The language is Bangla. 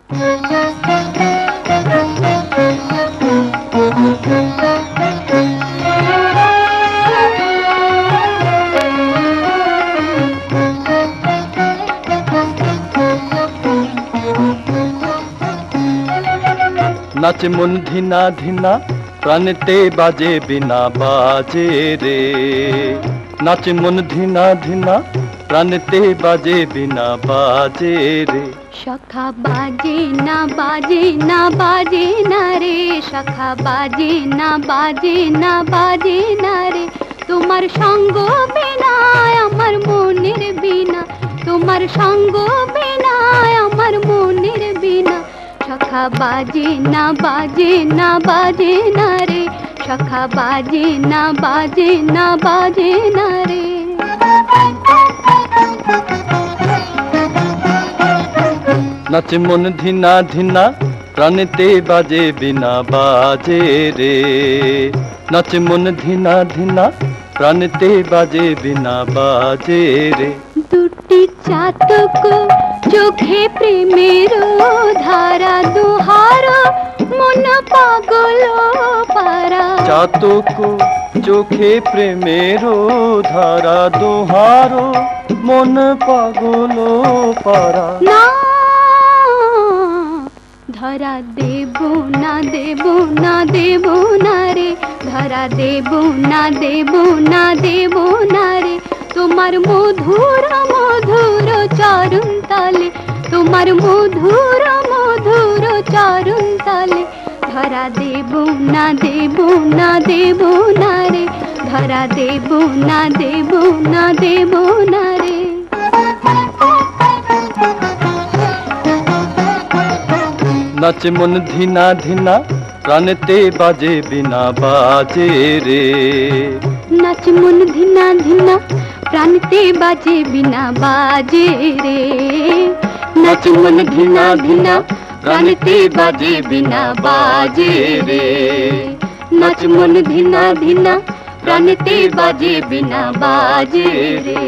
নাচে মন ধিনা ধিনা প্রাণেতে বাজে বিনা বাজে রে। নাচে মন ধিনা ধিনা প্রাণেতে বাজে বিনা বাজে রে। সখা বাজে না বাজে না বাজে না রে, সখা বাজে না বাজে না বাজে না রে। তোমার সঙ্গ বিনা আমার মনের বিনা, তোমার সঙ্গ বিনা আমার মনের বিনা। সখা বাজে না বাজে না বাজে না রে, সখা বাজে না বাজে না বাজে না রে। নাচে মন ধিনা ধিনা প্রাণেতে বাজে বিনা বাজে রে। নাচে মন ধিনা ধিনা প্রাণেতে বাজে বিনা বাজে রে। দুটি চাতক চোখে প্রেমের ধারা, দুহার মন পাগল পারা। চাতক চোখে প্রেমের ধারা, দুহার মন পাগল পারা। না ধরা দেব না দেব না দেব না রে, ধরা দেব না দেব না দেব না রে। তোমার মধুর মধুর চরণ তলে, তোমার মধুর মধুর চরণ তলে। ধরা দেব না দেব না দেব না রে, ধরা দেব না দেব না দেব না রে। নাচে মন ধিনা ধিনা প্রাণেতে বাজে বিনা বাজে রে। নাচ মন ধিনা ধিনা প্রাণতে বাজে বিনা বাজে রে। নাচ মন ধিনা ধিনা প্রাণেতে বাজে বিনা বাজে রে। নাচ মন ধিনা ধিনা প্রাণেতে বাজে বিনা বাজে রে।